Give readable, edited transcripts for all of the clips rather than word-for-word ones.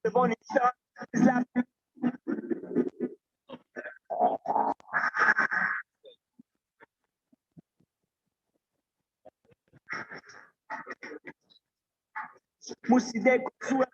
C'est bon, Nisha. Muside Kutsua.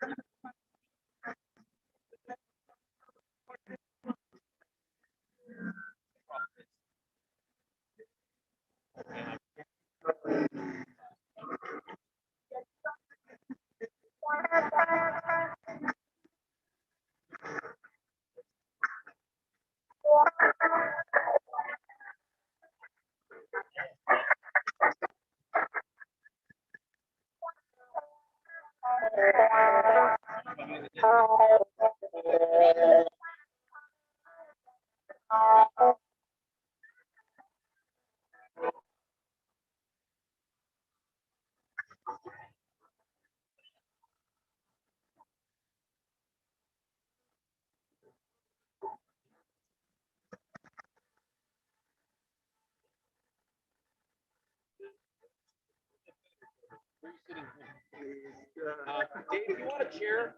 Dave, you want a chair?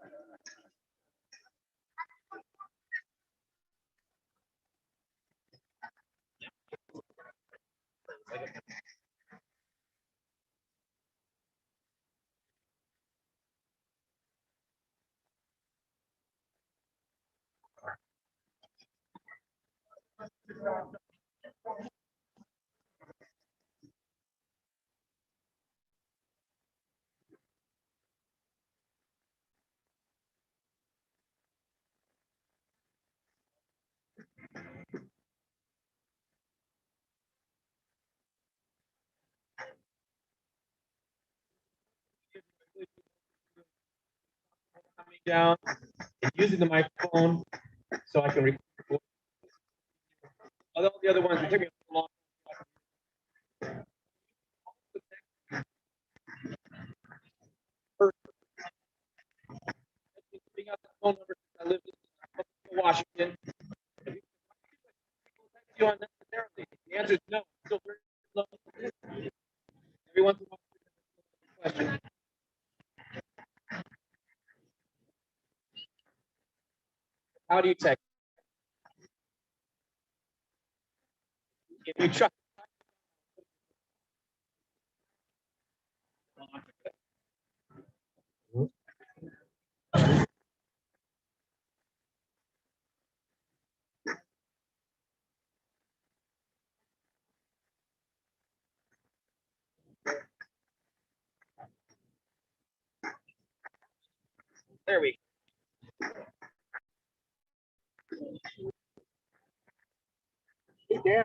Coming down and using the microphone so I can record. All the other ones, it took me a long time. Putting out the phone number since I live in Washington. You unnecessarily. The answer is no. Still very low. Every once in a while, question. How do you text? If you try. There we go. Yeah.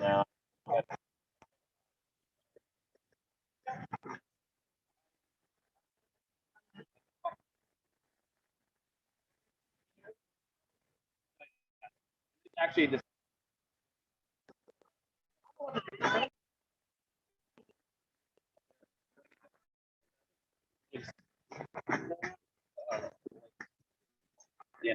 No. Actually, this. Yeah.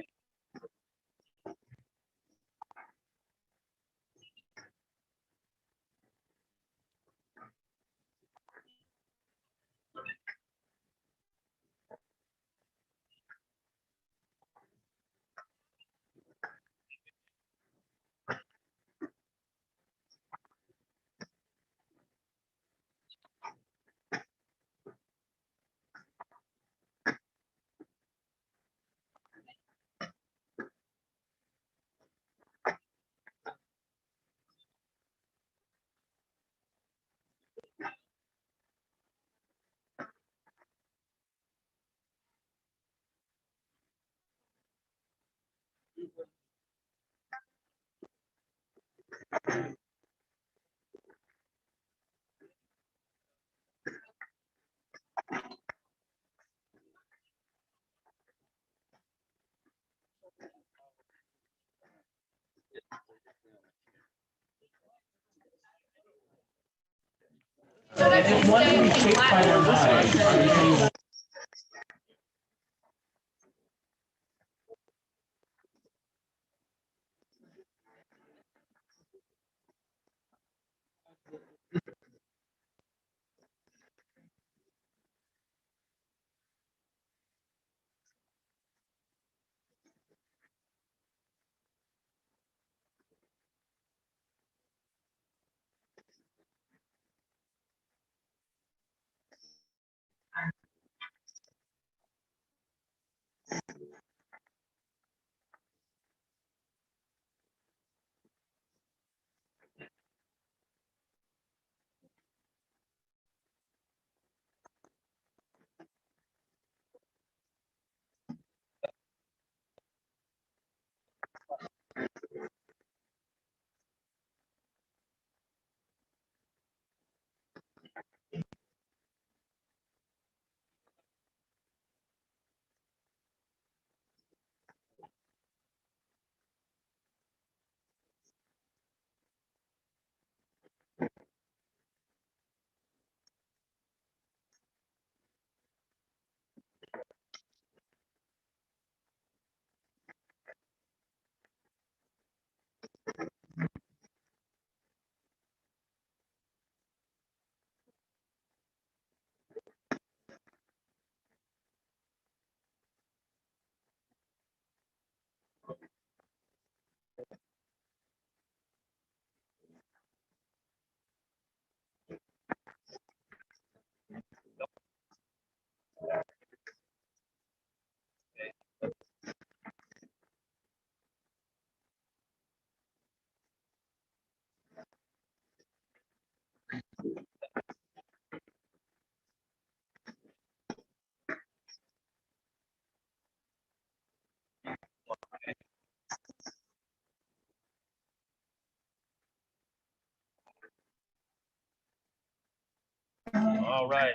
All right.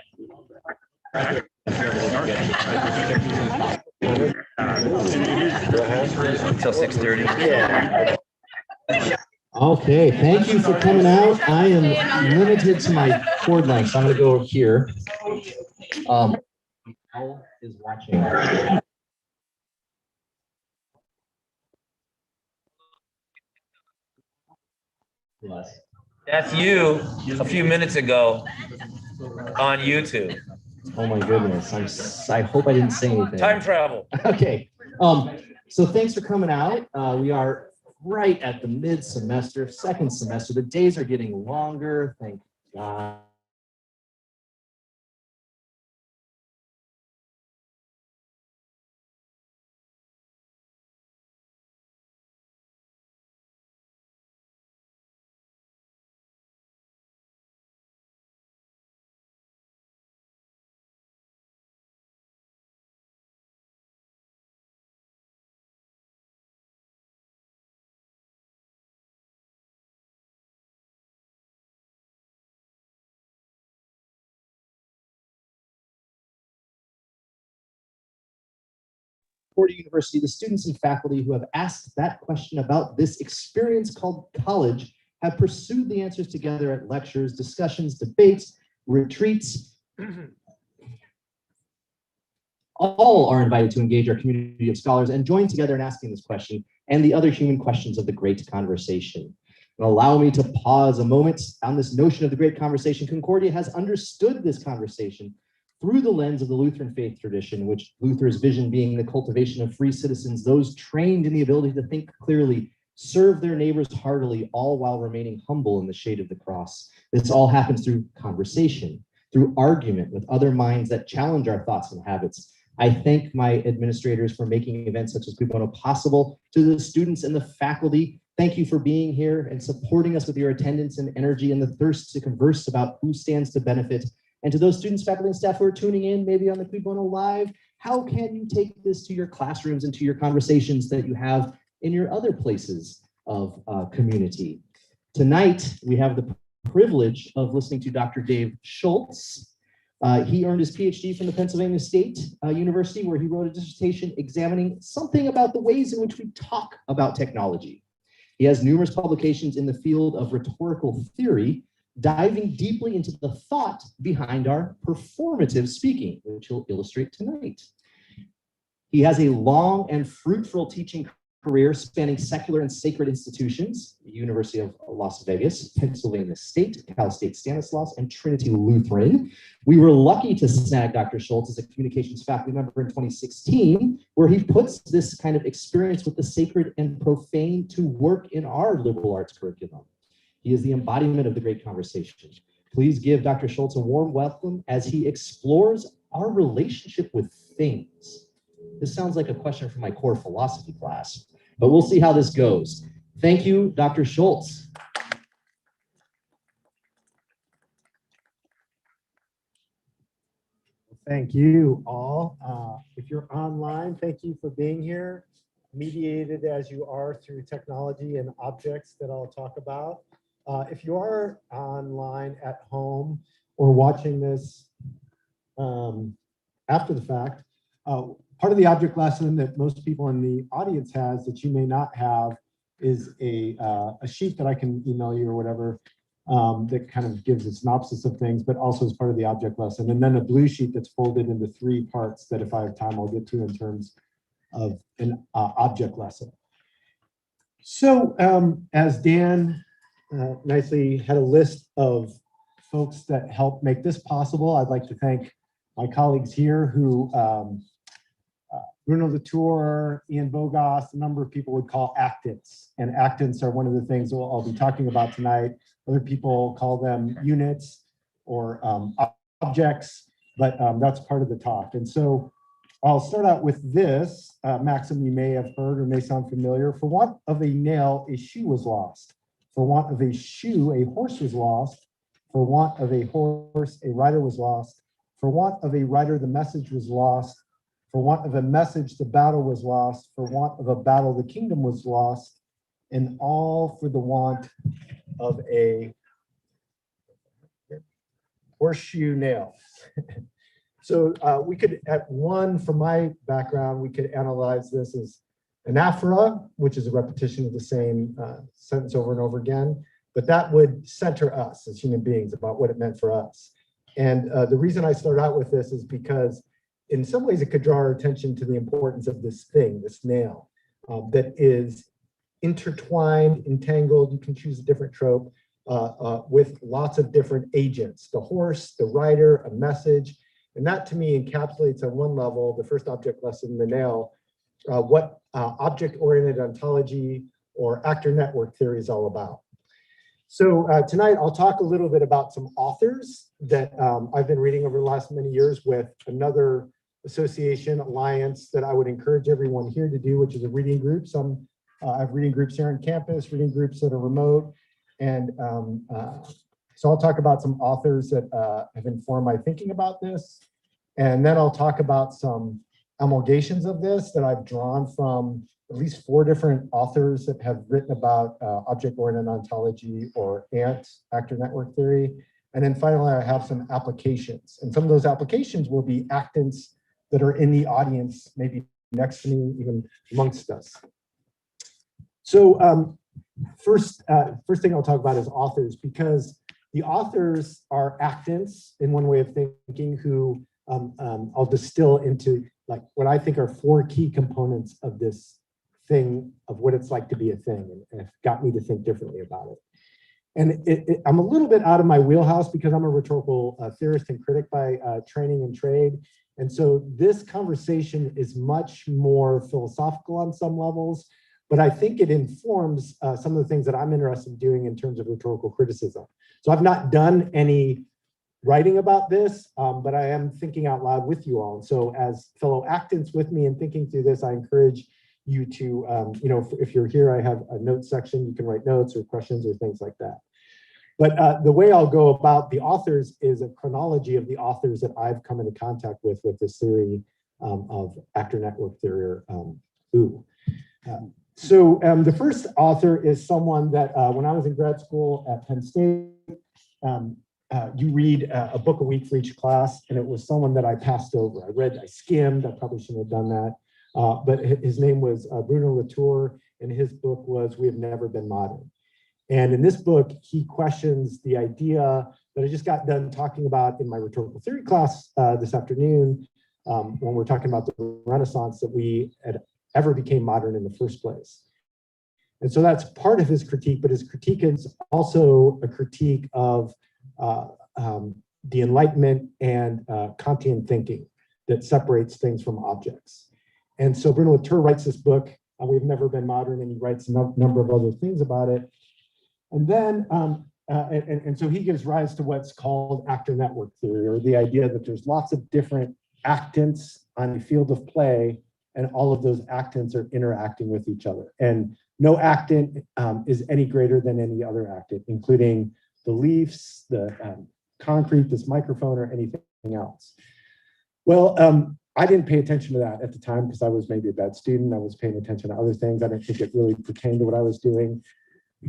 Until 6:30. Yeah. Okay, thank you for coming out. I am limited to my cord length, so I'm going to go here. Owl is watching. Yes. That's you a few minutes ago on YouTube. Oh my goodness. I hope I didn't say anything. Time travel. Okay. So thanks for coming out. We are right at the mid-semester, second semester. The days are getting longer. Thank God. University, the students and faculty who have asked that question about this experience called college have pursued the answers together at lectures, discussions, debates, retreats. All are invited to engage our community of scholars and join together in asking this question and the other human questions of the great conversation. And allow me to pause a moment on this notion of the great conversation. Concordia has understood this conversation through the lens of the Lutheran faith tradition, which Luther's vision being the cultivation of free citizens, those trained in the ability to think clearly, serve their neighbors heartily, all while remaining humble in the shade of the cross. This all happens through conversation, through argument with other minds that challenge our thoughts and habits. I thank my administrators for making events such as Cui Bono possible. To the students and the faculty, thank you for being here and supporting us with your attendance and energy and the thirst to converse about who stands to benefit. And to those students, faculty, and staff who are tuning in, maybe on the Cui Bono Live, how can you take this to your classrooms and to your conversations that you have in your other places of community. Tonight, we have the privilege of listening to Dr. Dave Schultz. He earned his PhD from the Pennsylvania State University, where he wrote a dissertation examining something about the ways in which we talk about technology. He has numerous publications in the field of rhetorical theory, diving deeply into the thought behind our performative speaking, which he'll illustrate tonight. He has a long and fruitful teaching career spanning secular and sacred institutions, the University of Las Vegas, Pennsylvania State, Cal State Stanislaus, and Trinity Lutheran. We were lucky to snag Dr. Schultz as a communications faculty member in 2016, where he puts this kind of experience with the sacred and profane to work in our liberal arts curriculum. He is the embodiment of the great conversation. Please give Dr. Schultz a warm welcome as he explores our relationship with things. This sounds like a question from my core philosophy class, but we'll see how this goes. Thank you, Dr. Schultz. Thank you all. If you're online, thank you for being here, mediated as you are through technology and objects that I'll talk about. If you are online at home or watching this after the fact, part of the object lesson that most people in the audience has that you may not have is a sheet that I can email you or whatever that kind of gives a synopsis of things, but also as part of the object lesson. And then a blue sheet that's folded into 3 parts that if I have time, I'll get to in terms of an object lesson. So as Dan nicely had a list of folks that helped make this possible, I'd like to thank my colleagues here who Bruno Latour, Ian Bogas, a number of people would call actants. And actants are one of the things that I'll be talking about tonight. Other people call them units or objects, but that's part of the talk. And so I'll start out with this maxim you may have heard or may sound familiar. For want of a nail, a shoe was lost. For want of a shoe, a horse was lost. For want of a horse, a rider was lost. For want of a rider, the message was lost. For want of a message, the battle was lost. For want of a battle, the kingdom was lost. And all for the want of a horseshoe nail. So we could, from my background, we could analyze this as anaphora, which is a repetition of the same sentence over and over again. But that would center us as human beings about what it meant for us. And the reason I start out with this is because in some ways, it could draw our attention to the importance of this thing, this nail, that is intertwined, entangled. You can choose a different trope with lots of different agents, the horse, the rider, a message. And that to me encapsulates on one level, the first object lesson, the nail, what object-oriented ontology or actor network theory is all about. So tonight I'll talk a little bit about some authors that I've been reading over the last many years with another association, alliance that I would encourage everyone here to do, which is a reading group. I have reading groups here on campus, reading groups that are remote. And so I'll talk about some authors that have informed my thinking about this. And then I'll talk about some emulgations of this that I've drawn from at least 4 different authors that have written about object-oriented ontology or ANT, actor network theory. And then finally, I have some applications. And some of those applications will be actants that are in the audience, maybe next to me, even amongst us. So first thing I'll talk about is authors, because the authors are actants in one way of thinking who I'll distill into like what I think are 4 key components of this thing, of what it's like to be a thing, and it got me to think differently about it. And I'm a little bit out of my wheelhouse because I'm a rhetorical theorist and critic by training and trade. And so this conversation is much more philosophical on some levels, but I think it informs some of the things that I'm interested in doing in terms of rhetorical criticism. So I've not done any writing about this, but I am thinking out loud with you all. And so as fellow actants with me and thinking through this, I encourage you to, if you're here, I have a notes section, you can write notes or questions or things like that. But the way I'll go about the authors is a chronology of the authors that I've come into contact with this theory of actor network theory, or OO. So the first author is someone that when I was in grad school at Penn State, you read a book a week for each class, and it was someone that I passed over. I skimmed, I probably shouldn't have done that. But his name was Bruno Latour, and his book was We Have Never Been Modern. And in this book, he questions the idea that I just got done talking about in my rhetorical theory class this afternoon, when we're talking about the Renaissance, that we had ever became modern in the first place. And so that's part of his critique, but his critique is also a critique of the Enlightenment and Kantian thinking that separates things from objects. And so Bruno Latour writes this book, We've Never Been Modern, and he writes a number of other things about it. And then, and so he gives rise to what's called actor network theory, or the idea that there's lots of different actants on a field of play, and all of those actants are interacting with each other. And no actant is any greater than any other actant, including the leaves, the concrete, this microphone, or anything else. Well, I didn't pay attention to that at the time because I was maybe a bad student. I was paying attention to other things. I didn't think it really pertained to what I was doing.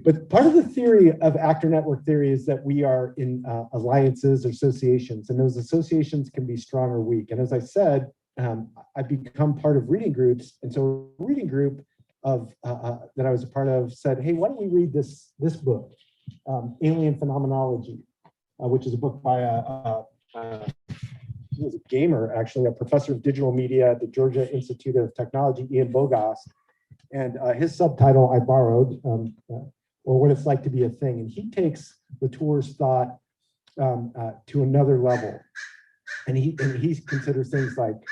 But part of the theory of actor network theory is that we are in alliances or associations, and those associations can be strong or weak. And as I said, I've become part of reading groups. And so a reading group of that I was a part of said, hey, why don't we read this book, Alien Phenomenology, which is a book by he was a gamer, actually, a professor of digital media at the Georgia Institute of Technology, Ian Bogas. And his subtitle I borrowed, or What It's Like to Be a Thing. And he takes Latour's thought to another level. And he considers things like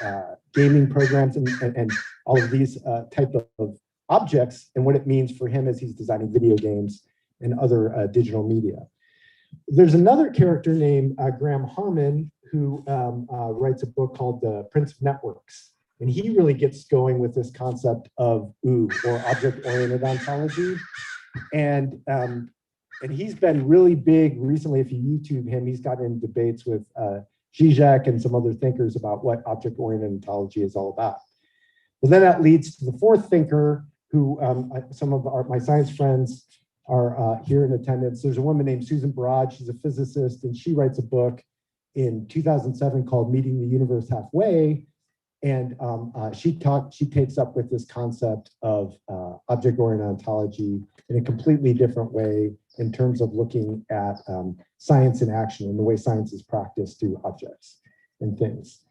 gaming programs and all of these type of objects and what it means for him as he's designing video games and other digital media. There's another character named Graham Harman who writes a book called The Prince of Networks. And he really gets going with this concept of OOO, or object-oriented ontology. And he's been really big recently. If you YouTube him, he's gotten in debates with Zizek and some other thinkers about what object-oriented ontology is all about. Well, then that leads to the fourth thinker, who some of my science friends are here in attendance. There's a woman named Susan Barad. She's a physicist, and she writes a book in 2007 called Meeting the Universe Halfway. And she takes up with this concept of object-oriented ontology in a completely different way in terms of looking at science in action and the way science is practiced through objects and things.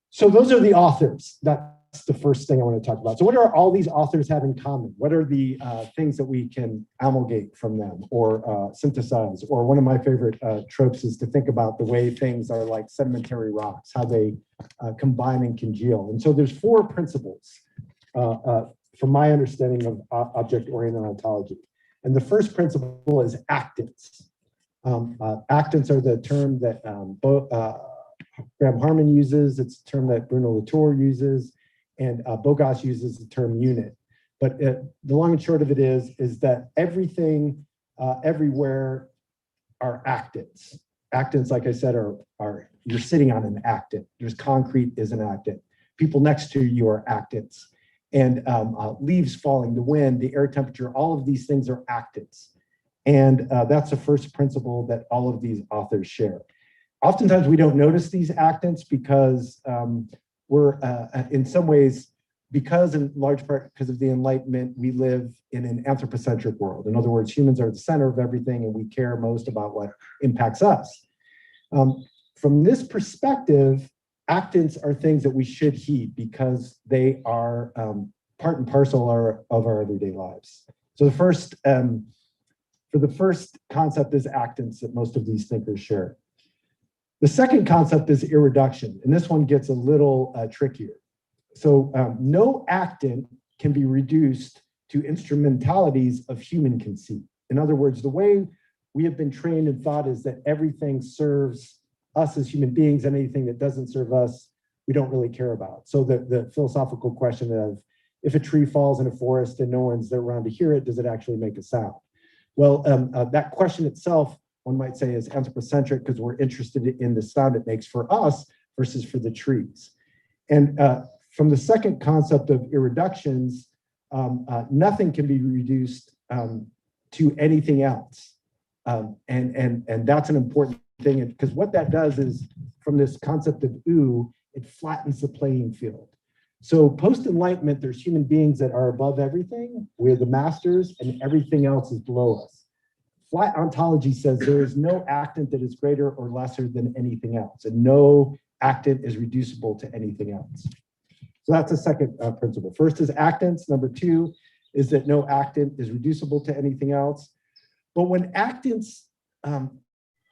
So those are the authors. That's the first thing I want to talk about. So what do all these authors have in common? What are the things that we can amalgate from them or synthesize? Or one of my favorite tropes is to think about the way things are like sedimentary rocks, how they combine and congeal. And so there's four principles from my understanding of object-oriented ontology. And the first principle is actants. Actants are the term that Graham Harman uses. It's a term that Bruno Latour uses, and Bogas uses the term unit. But the long and short of it is that everything, everywhere are actants. Actants, like I said, are you're sitting on an actant. There's concrete is an actant. People next to you are actants. And leaves falling, the wind, the air temperature, all of these things are actants. And that's the first principle that all of these authors share. Oftentimes we don't notice these actants because we're in some ways, because in large part because of the Enlightenment, we live in an anthropocentric world. In other words, humans are the center of everything and we care most about what impacts us. From this perspective, actants are things that we should heed because they are part and parcel of our everyday lives. So the first, for the first concept is actants that most of these thinkers share. The second concept is irreduction, and this one gets a little trickier. So no actant can be reduced to instrumentalities of human conceit. In other words, the way we have been trained and thought is that everything serves us as human beings, and anything that doesn't serve us, we don't really care about. So the philosophical question of, if a tree falls in a forest and no one's around to hear it, does it actually make a sound? Well, that question itself, one might say, is anthropocentric because we're interested in the sound it makes for us versus for the trees. And from the second concept of irreductions, nothing can be reduced to anything else. And that's an important thing, because what that does is, from this concept of ooh, it flattens the playing field. So post-enlightenment, there's human beings that are above everything. We're the masters, and everything else is below us. Flat ontology says there is no actant that is greater or lesser than anything else, and no actant is reducible to anything else. So that's the second principle. First is actants. Number two is that no actant is reducible to anything else. But when actants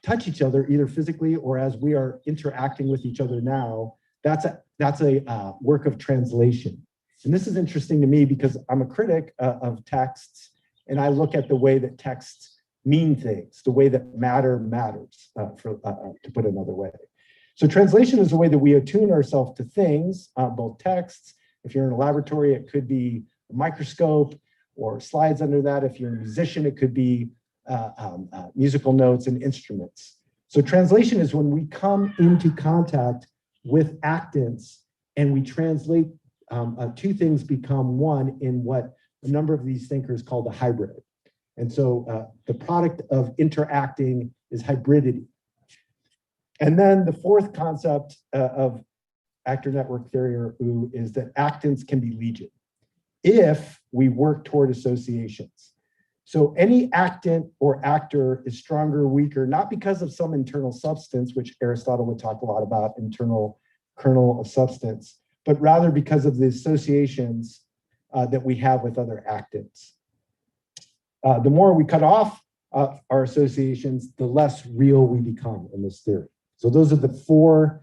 touch each other, either physically or as we are interacting with each other now, that's a work of translation. And this is interesting to me because I'm a critic of texts, and I look at the way that texts mean things, the way that matter matters, to put it another way. So translation is the way that we attune ourselves to things, both texts. If you're in a laboratory, it could be a microscope or slides under that. If you're a musician, it could be musical notes and instruments. So translation is when we come into contact with actants and we translate, two things become one in what a number of these thinkers call the hybrid. And so the product of interacting is hybridity. And then the fourth concept of actor network theory, or OO, is that actants can be legion if we work toward associations. So any actant or actor is stronger or weaker, not because of some internal substance, which Aristotle would talk a lot about, internal kernel of substance, but rather because of the associations that we have with other actants. The more we cut off our associations, the less real we become in this theory. So those are the four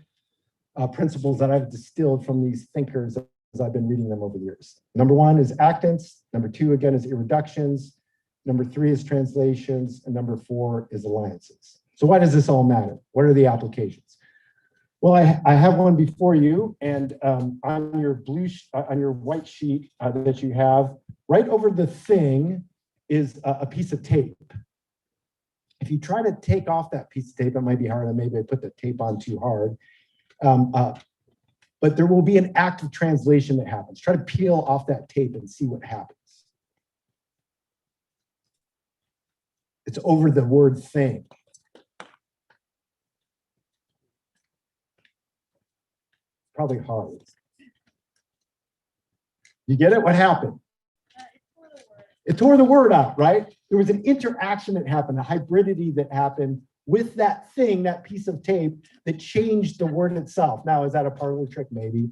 principles that I've distilled from these thinkers as I've been reading them over the years. Number one is actants. Number two, again, is irreductions. Number three is translations. And number four is alliances. So why does this all matter? What are the applications? Well, I have one before you, and on your white sheet that you have, right over the thing is a piece of tape. If you try to take off that piece of tape, it might be hard, and maybe I put the tape on too hard. But there will be an act of translation that happens. Try to peel off that tape and see what happens. It's over the word thing. Probably hard. You get it? What happened? It tore the word out, right? There was an interaction that happened, a hybridity that happened with that thing, that piece of tape that changed the word itself. Now, is that a parlor trick? Maybe.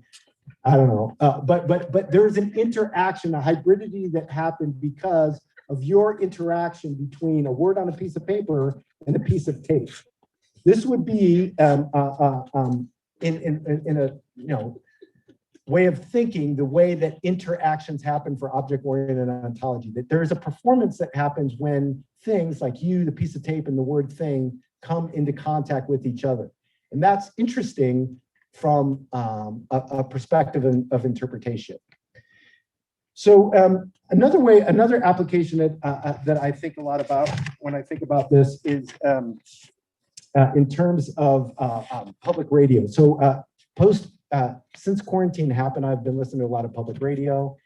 I don't know. But there's an interaction, a hybridity that happened because of your interaction between a word on a piece of paper and a piece of tape. This would be in a way of thinking, the way that interactions happen for object-oriented ontology, that there is a performance that happens when things like you, the piece of tape, and the word thing come into contact with each other. And that's interesting from a perspective of interpretation. So another application that I think a lot about when I think about this is in terms of public radio. So since quarantine happened, I've been listening to a lot of public radio.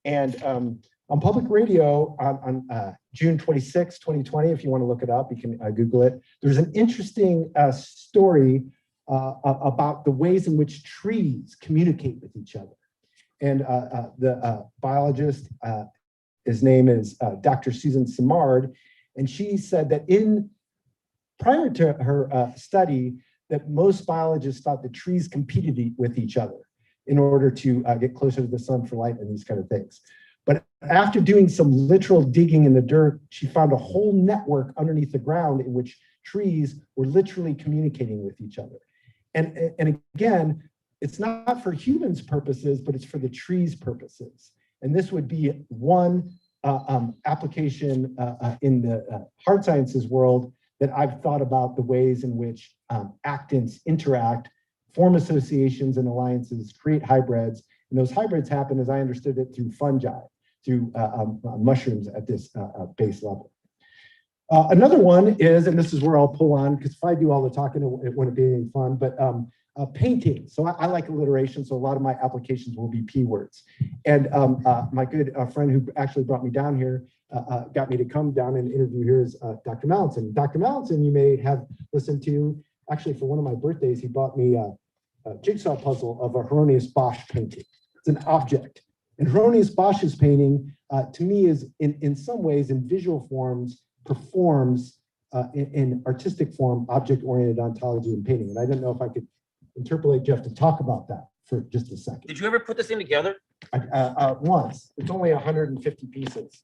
And on public radio on June 26, 2020, if you want to look it up, you can Google it. There's an interesting story about the ways in which trees communicate with each other. And the biologist, his name is Dr. Susan Simard, and she said that prior to her study, that most biologists thought that trees competed with each other in order to get closer to the sun for light and these kind of things. But after doing some literal digging in the dirt, she found a whole network underneath the ground in which trees were literally communicating with each other. And again, it's not for humans' purposes, but it's for the trees' purposes. And this would be one application in the hard sciences world that I've thought about the ways in which actants interact, form associations and alliances, create hybrids. And those hybrids happen, as I understood it, through fungi, through mushrooms at this base level. Another one is, and this is where I'll pull on, because if I do all the talking, it wouldn't be any fun, but painting. So I like alliteration, so a lot of my applications will be P words. And my good friend who actually brought me down here, got me to come down and interview here is Dr. Mallinson. Dr. Mallinson, you may have listened to, actually for one of my birthdays, he bought me a jigsaw puzzle of a Hieronymus Bosch painting. It's an object. And Hieronymus Bosch's painting, to me, is in some ways, in visual forms, performs in artistic form, object-oriented ontology and painting. And I don't know if I could interpolate Jeff to talk about that for just a second. Did you ever put this thing together? Once. It's only 150 pieces.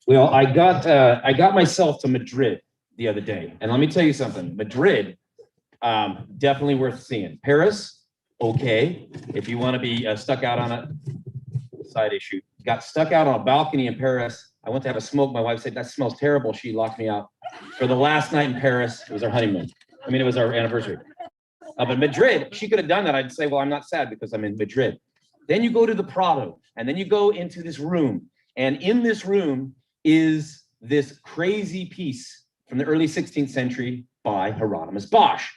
Well, I got myself to Madrid the other day, and let me tell you something. Madrid, definitely worth seeing. Paris, okay, if you want to be stuck out on a side issue. Got stuck out on a balcony in Paris. I went to have a smoke. My wife said, that smells terrible. She locked me out for the last night in Paris. It was our honeymoon. I mean, it was our anniversary. But Madrid, she could have done that. I'd say, well, I'm not sad because I'm in Madrid. Then you go to the Prado, and then you go into this room. And in this room is this crazy piece from the early 16th century by Hieronymus Bosch.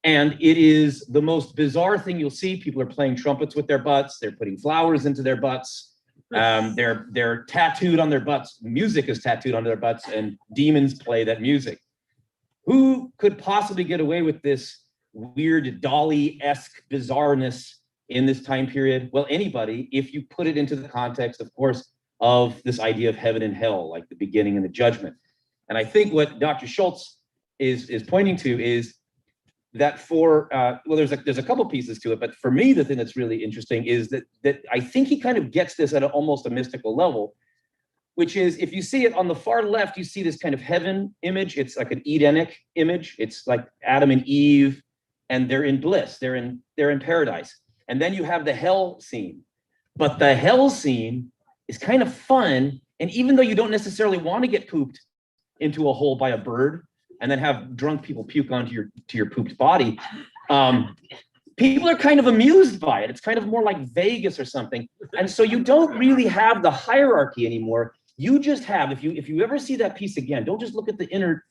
And it is the most bizarre thing you'll see. People are playing trumpets with their butts. They're putting flowers into their butts. They're tattooed on their butts. Music is tattooed on their butts, and demons play that music. Who could possibly get away with this weird Dali-esque bizarreness in this time period? Well, anybody, if you put it into the context, of course, of this idea of heaven and hell, like the beginning and the judgment. And I think what Dr. Schultz is pointing to is that for, well, there's a couple pieces to it, but for me, the thing that's really interesting is that I think he kind of gets this at almost a mystical level, which is, if you see it on the far left, you see this kind of heaven image. It's like an Edenic image. It's like Adam and Eve, and they're in bliss. They're in paradise. And then you have the hell scene. But the hell scene is kind of fun. And even though you don't necessarily want to get pooped into a hole by a bird and then have drunk people puke onto your pooped body, people are kind of amused by it. It's kind of more like Vegas or something. And so you don't really have the hierarchy anymore. You just have, if you ever see that piece again, don't just look at the inner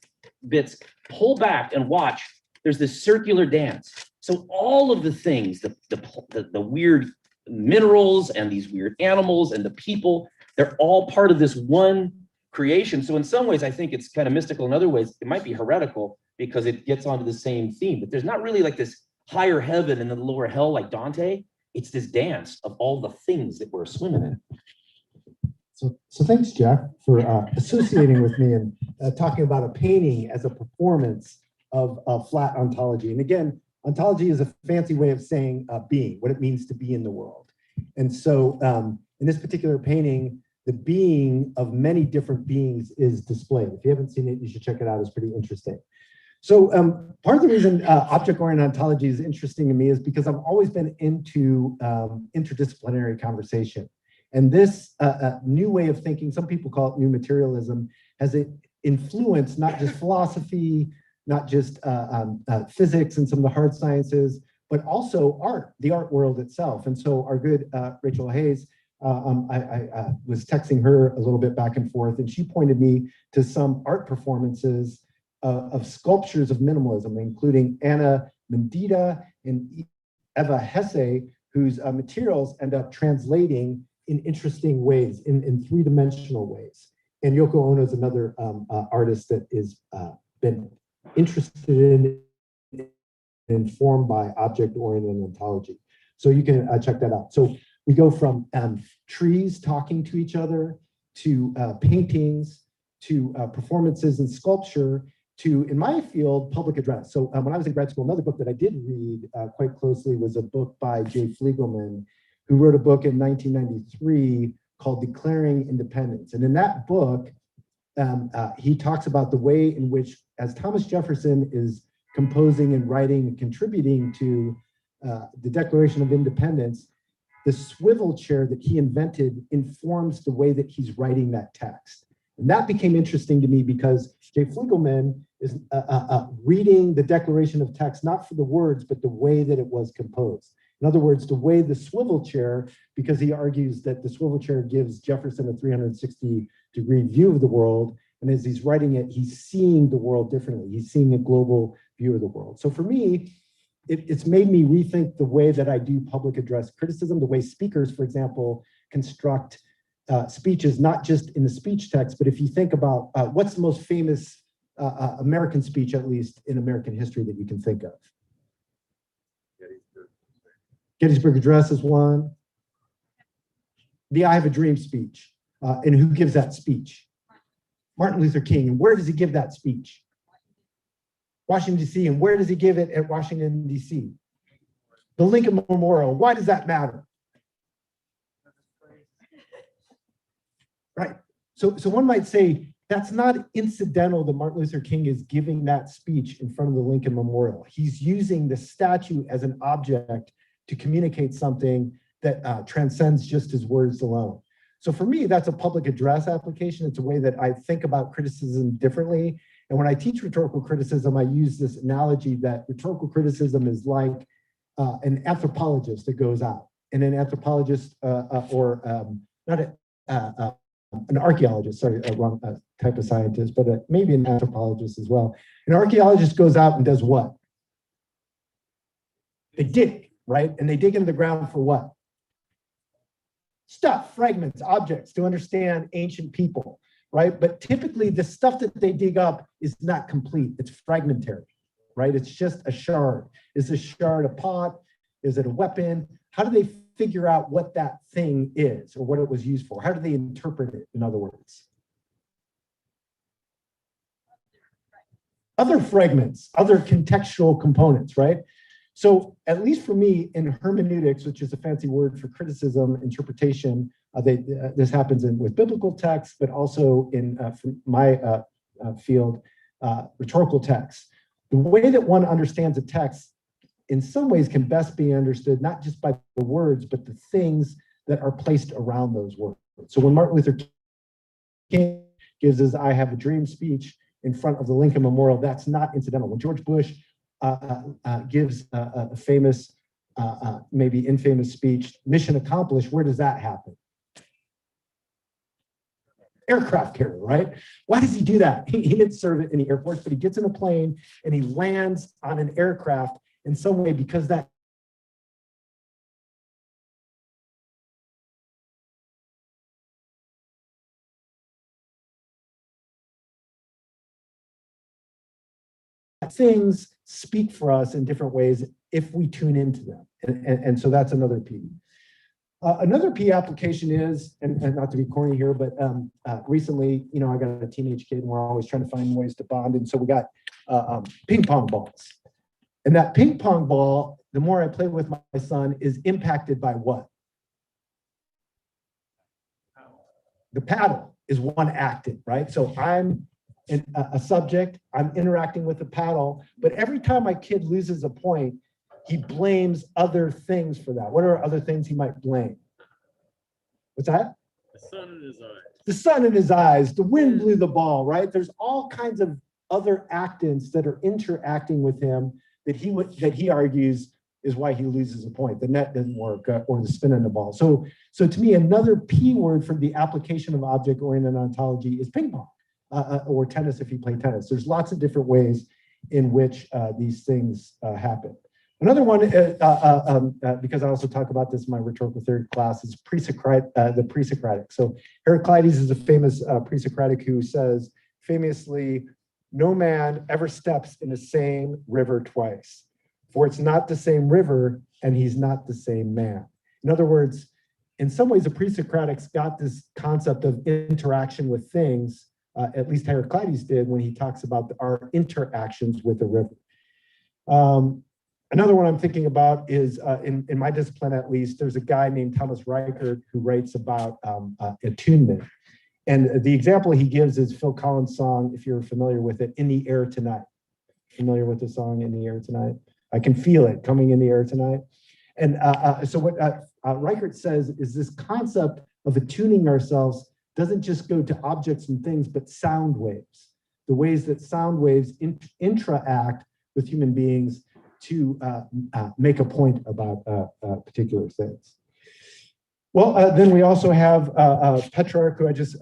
bits, pull back and watch. There's this circular dance. So all of the things, the weird minerals and these weird animals and the people, they're all part of this one creation. So in some ways, I think it's kind of mystical. In other ways, it might be heretical because it gets onto the same theme. But there's not really like this higher heaven and then lower hell like Dante. It's this dance of all the things that we're swimming in. So thanks, Jeff, for associating with me and talking about a painting as a performance of flat ontology. And again, ontology is a fancy way of saying being, what it means to be in the world. And so in this particular painting, the being of many different beings is displayed. If you haven't seen it, you should check it out. It's pretty interesting. So part of the reason object-oriented ontology is interesting to me is because I've always been into interdisciplinary conversation. And this new way of thinking, some people call it new materialism, has influenced not just philosophy, not just physics and some of the hard sciences, but also art, the art world itself. And so our good Rachel Hayes, I was texting her a little bit back and forth, and she pointed me to some art performances of sculptures of minimalism, including Anna Mendita and Eva Hesse, whose materials end up translating in interesting ways, in three-dimensional ways. And Yoko Ono is another artist that is been interested in, informed by object-oriented ontology. So you can check that out. So we go from trees talking to each other, to paintings, to performances and sculpture, to, in my field, public address. So when I was in grad school, another book that I did read quite closely was a book by Jay Fliegelman, who wrote a book in 1993 called Declaring Independence. And in that book, he talks about the way in which, as Thomas Jefferson is composing and writing and contributing to the Declaration of Independence, the swivel chair that he invented informs the way that he's writing that text. And that became interesting to me because Jay Fliegelman is reading the declaration of text, not for the words, but the way that it was composed. In other words, the way the swivel chair, because he argues that the swivel chair gives Jefferson a 360-degree view of the world. And as he's writing it, he's seeing the world differently. He's seeing a global view of the world. So for me, it's made me rethink the way that I do public address criticism, the way speakers, for example, construct speeches, not just in the speech text, but if you think about what's the most famous American speech, at least in American history, that you can think of. Gettysburg Address is one. The I Have a Dream speech. And who gives that speech? Martin Luther King. And where does he give that speech? Washington, D.C. And where does he give it at Washington, D.C.? The Lincoln Memorial. Why does that matter? Right. So one might say that's not incidental that Martin Luther King is giving that speech in front of the Lincoln Memorial. He's using the statue as an object to communicate something that transcends just his words alone. So for me, that's a public address application. It's a way that I think about criticism differently. And when I teach rhetorical criticism, I use this analogy that rhetorical criticism is like an anthropologist that goes out. And an anthropologist, an archaeologist, sorry, wrong type of scientist, but maybe an anthropologist as well. An archaeologist goes out and does what? They dig, right? And they dig into the ground for what? Stuff, fragments, objects, to understand ancient people, right? But typically the stuff that they dig up is not complete. It's fragmentary, right? It's just a shard. Is a shard a pot? Is it a weapon? How do they figure out what that thing is or what it was used for? How do they interpret it, in other words? Other fragments, other contextual components, right? So at least for me in hermeneutics, which is a fancy word for criticism, interpretation, this happens with biblical texts, but also in my field, rhetorical texts. The way that one understands a text in some ways can best be understood, not just by the words, but the things that are placed around those words. So when Martin Luther King gives his I Have a Dream speech in front of the Lincoln Memorial, that's not incidental. When George Bush gives a famous, maybe infamous speech, mission accomplished, where does that happen? Aircraft carrier, right? Why does he do that? He didn't serve it in the Air Force, but he gets in a plane and he lands on an aircraft in some way because that things speak for us in different ways if we tune into them. And so that's another P. Another P application is, and not to be corny here, but recently, you know, I got a teenage kid and we're always trying to find ways to bond. And so we got ping pong balls. And that ping pong ball, the more I play with my son, is impacted by what? The paddle is one acting, right? So I'm a subject, I'm interacting with the paddle, but every time my kid loses a point, he blames other things for that. What are other things he might blame? What's that? The sun in his eyes. The sun in his eyes, the wind blew the ball, right? There's all kinds of other actants that are interacting with him that he argues is why he loses a point. The net doesn't work or the spin on the ball. So to me, another P word for the application of object-oriented ontology is ping pong or tennis if you play tennis. There's lots of different ways in which these things happen. Another one, because I also talk about this in my rhetorical theory class, is the pre-Socratic. So Heraclides is a famous pre-Socratic who says famously, no man ever steps in the same river twice, for it's not the same river and he's not the same man. In other words, in some ways, the pre-Socratics got this concept of interaction with things, at least Heraclides did when he talks about our interactions with the river. Another one I'm thinking about is, in my discipline at least, there's a guy named Thomas Reichert who writes about attunement. And the example he gives is Phil Collins' song, if you're familiar with it, In the Air Tonight. Familiar with the song, In the Air Tonight? I can feel it coming in the air tonight. And so what Reichert says is this concept of attuning ourselves doesn't just go to objects and things, but sound waves. The ways that sound waves interact with human beings to make a point about particular things. Well, then we also have Petrarch, who I just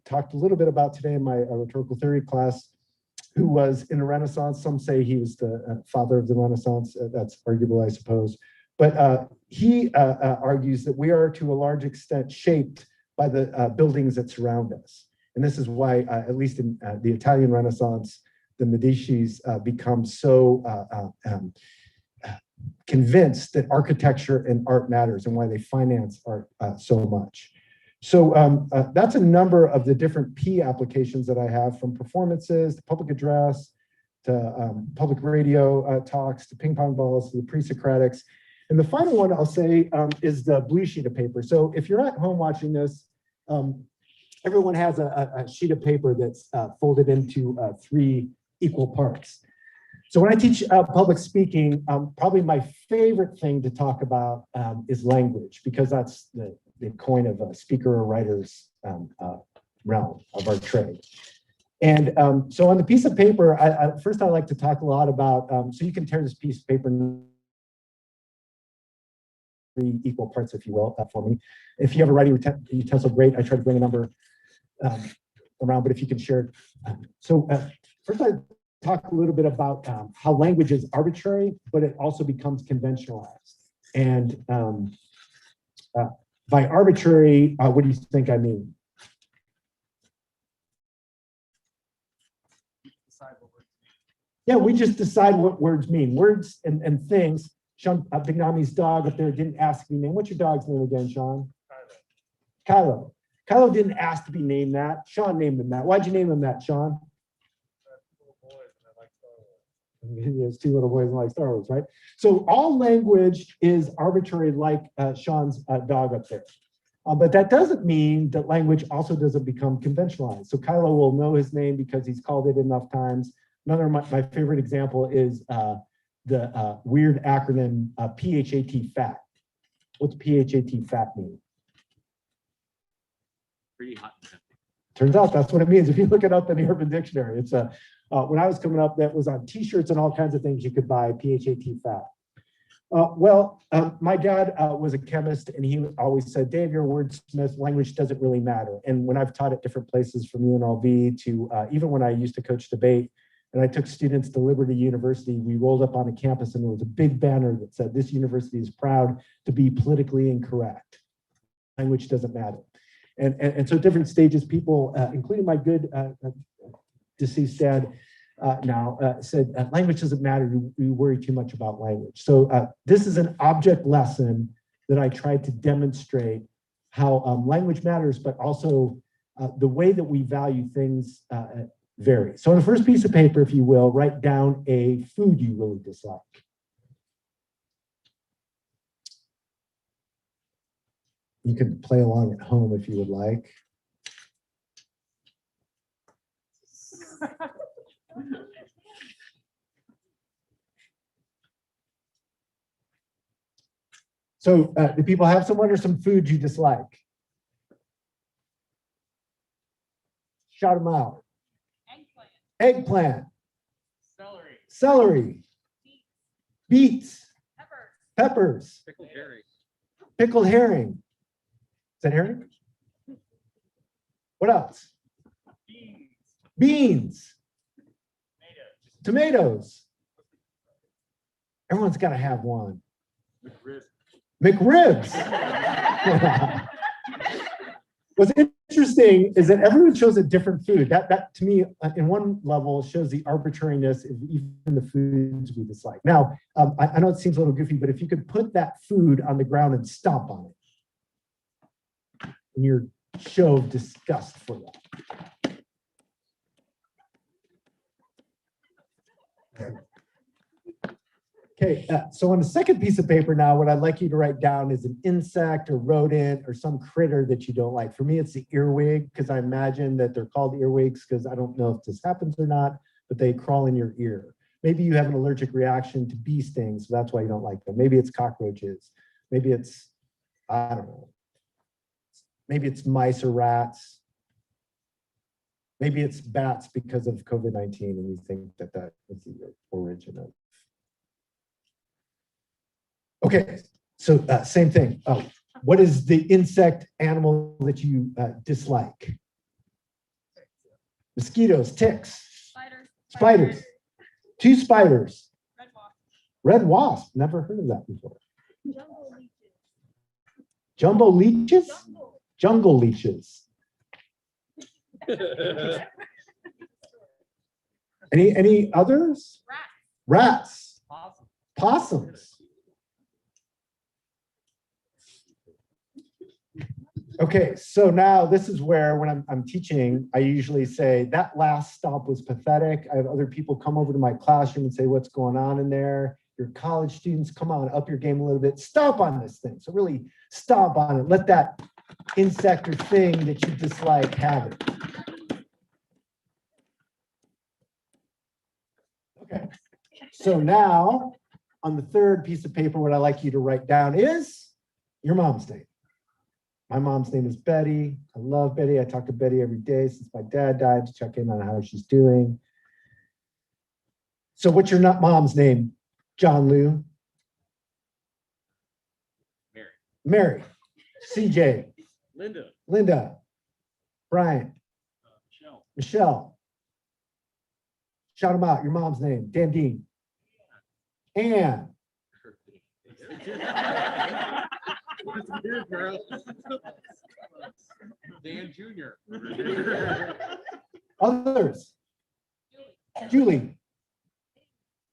talked a little bit about today in my rhetorical theory class. who was in the Renaissance. Some say he was the father of the Renaissance. That's arguable, I suppose. But he argues that we are to a large extent shaped by the buildings that surround us. And this is why, at least in the Italian Renaissance, the Medicis become so convinced that architecture and art matters and why they finance art so much. So that's a number of the different P applications that I have, from performances to public address to public radio talks to ping pong balls to the pre-Socratics. And the final one I'll say is the blue sheet of paper. So if you're at home watching this, everyone has a sheet of paper that's folded into 3 equal parts. So when I teach public speaking, probably my favorite thing to talk about is language, because that's the coin of a speaker or writer's realm of our trade. And so on the piece of paper, first I like to talk a lot about, so you can tear this piece of paper in 3 equal parts, if you will, for me. If you have a writing utensil, great. I try to bring a number around, but if you can share it. So first I talk a little bit about how language is arbitrary, but it also becomes conventionalized. And by arbitrary, what do you think I mean? Yeah, we just decide what words mean. Words and things. Sean Bignami's dog up there didn't ask to be named. What's your dog's name again, Sean? Kylo. Kylo didn't ask to be named that. Sean named him that. Why'd you name him that, Sean? He has 2 little boys and like Star Wars, right? So all language is arbitrary, like Sean's dog up there. But that doesn't mean that language also doesn't become conventionalized. So Kylo will know his name because he's called it enough times. Another my favorite example is the weird acronym PHAT FAT. What's PHAT FAT mean? Pretty hot and tempting. Turns out that's what it means. If you look it up in the Urban Dictionary, it's a when I was coming up, that was on T-shirts and all kinds of things you could buy. PHAT FAT. My dad was a chemist, and he always said, "Dave, you're a wordsmith. Language doesn't really matter." And when I've taught at different places, from UNLV to even when I used to coach debate, and I took students to Liberty University, we rolled up on a campus, and there was a big banner that said, "This university is proud to be politically incorrect. Language doesn't matter." And so different stages, people, including my good deceased dad now, said, language doesn't matter. We worry too much about language. So this is an object lesson that I tried to demonstrate how language matters, but also the way that we value things vary. So on the first piece of paper, if you will, write down a food you really dislike. You can play along at home if you would like. So do people have some? What are some foods you dislike? Shout them out. Eggplant. Eggplant. Celery. Celery. Beets. Peppers. Peppers. Pickled herring. Pickled herring. Is that herring? What else? Beans. Beans. Tomatoes. Tomatoes. Everyone's got to have one. McRib. McRibs. What's interesting is that everyone chose a different food. That to me, in one level, shows the arbitrariness of even the foods we dislike. Now, I know it seems a little goofy, but if you could put that food on the ground and stomp on it, and your show of disgust for that. Okay, so on the second piece of paper now, what I'd like you to write down is an insect or rodent or some critter that you don't like. For me, it's the earwig, because I imagine that they're called earwigs because I don't know if this happens or not, but they crawl in your ear. Maybe you have an allergic reaction to bee stings, so that's why you don't like them. Maybe it's cockroaches. Maybe it's, I don't know. Maybe it's mice or rats. Maybe it's bats because of COVID-19, and you think that that is the origin of. Okay, so same thing. Oh, what is the insect animal that you dislike? Mosquitoes, ticks, Spiders. 2 spiders. Red wasp. Red wasp. Never heard of that before. Jungle leeches. Jumbo leeches? Jungle Jungle. leeches. Any others? Rats. Rats. Possums. Okay, so now this is where when I'm teaching, I usually say that last stop was pathetic. I have other people come over to my classroom and say, what's going on in there? Your college students, come on, up your game a little bit. Stomp on this thing. So really stomp on it. Let that insect or thing that you dislike have it. Okay, so now on the third piece of paper, what I like you to write down is your mom's name. My mom's name is Betty. I love Betty. I talk to Betty every day since my dad died to check in on how she's doing. So what's your mom's name, John Lou? Mary. Mary. CJ. Linda. Linda. Brian. Michelle. Michelle. Shout them out. Your mom's name. Dan Dean. Ann. Dan Jr. Others. Julie.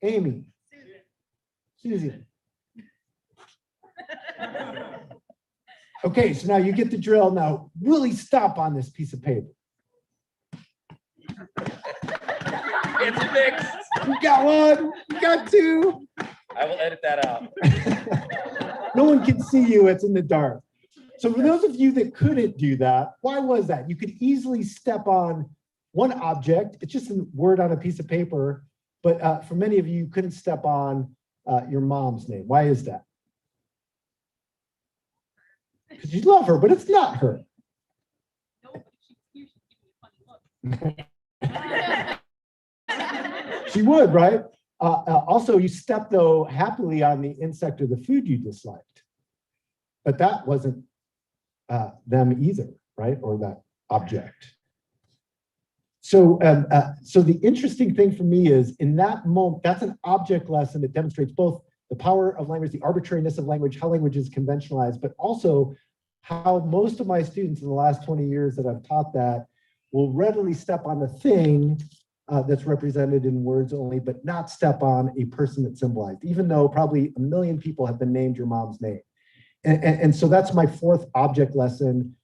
Amy. Susie. Okay, so now you get the drill. Now really stop on this piece of paper. It's fixed. You got one, you got 2. I will edit that out. No one can see you, it's in the dark. So for those of you that couldn't do that, why was that? You could easily step on one object. It's just a word on a piece of paper. But for many of you, you couldn't step on your mom's name. Why is that? Because you love her, but it's not her. No, but she's here, she's giving me a funny look. She would, right? Also, you stepped, though, happily on the insect or the food you disliked. But that wasn't them either, right? Or that object. So, so the interesting thing for me is in that moment, that's an object lesson that demonstrates both the power of language, the arbitrariness of language, how language is conventionalized, but also how most of my students in the last 20 years that I've taught that will readily step on the thing that's represented in words only, but not step on a person that's symbolized, even though probably 1 million people have been named your mom's name. And so that's my 4th object lesson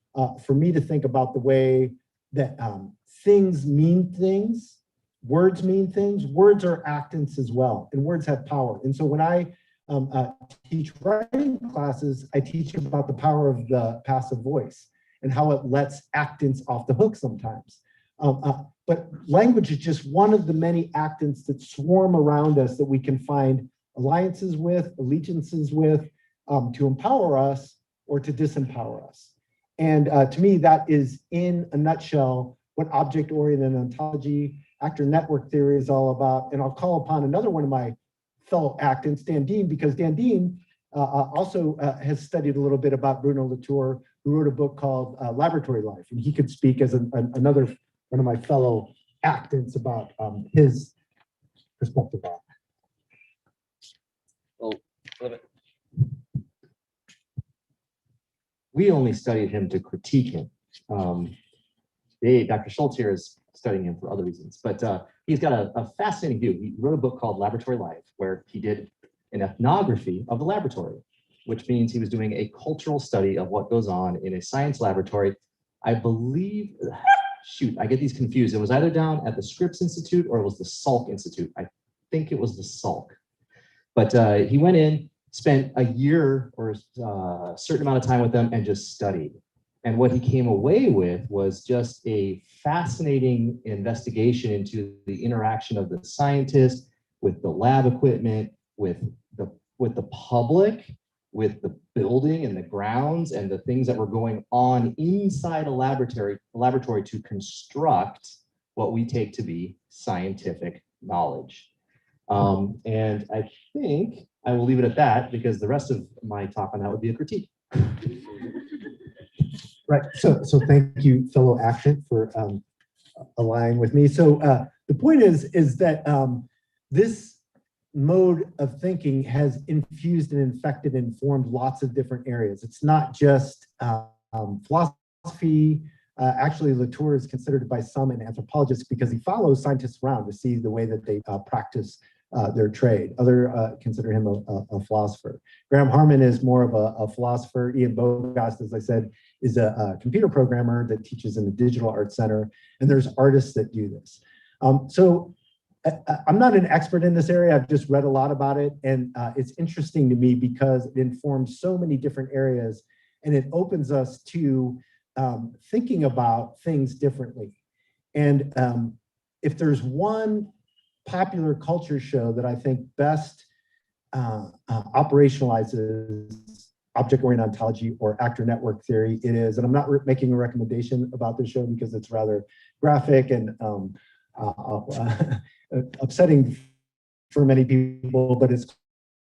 for me to think about the way that things mean things, words mean things, words are actants as well, and words have power. And so when I teach writing classes, I teach about the power of the passive voice and how it lets actants off the hook sometimes. But language is just one of the many actants that swarm around us that we can find alliances with, allegiances with, to empower us or to disempower us. And to me, that is in a nutshell what object-oriented ontology, actor network theory is all about. And I'll call upon another one of my fellow actants, Dan Dean, because Dan Dean also has studied a little bit about Bruno Latour, who wrote a book called Laboratory Life. And he could speak as another one of my fellow actants about his perspective on it. We only studied him to critique him. Dr. Schultz here is studying him for other reasons, but he's got a fascinating view. He wrote a book called Laboratory Life, where he did an ethnography of the laboratory, which means he was doing a cultural study of what goes on in a science laboratory. I believe, shoot, I get these confused. It was either down at the Scripps Institute or it was the Salk Institute. I think it was the Salk. But he went in, spent a year or a certain amount of time with them and just studied. And what he came away with was just a fascinating investigation into the interaction of the scientist with the lab equipment, with the public, with the building and the grounds and the things that were going on inside a laboratory to construct what we take to be scientific knowledge. And I think I will leave it at that because the rest of my talk on that would be a critique. Right. So thank you, fellow actant, for aligning with me. So the point is that this mode of thinking has infused and infected and informed lots of different areas. It's not just philosophy. Actually, Latour is considered by some an anthropologist because he follows scientists around to see the way that they practice their trade. Other consider him a philosopher. Graham Harman is more of a philosopher. Ian Bogast, as I said, is a computer programmer that teaches in the Digital Arts Center. And there's artists that do this. So I'm not an expert in this area. I've just read a lot about it. And it's interesting to me because it informs so many different areas and it opens us to thinking about things differently. And if there's one popular culture show that I think best operationalizes object-oriented ontology or actor network theory, it is, and I'm not making a recommendation about this show because it's rather graphic and upsetting for many people, but it's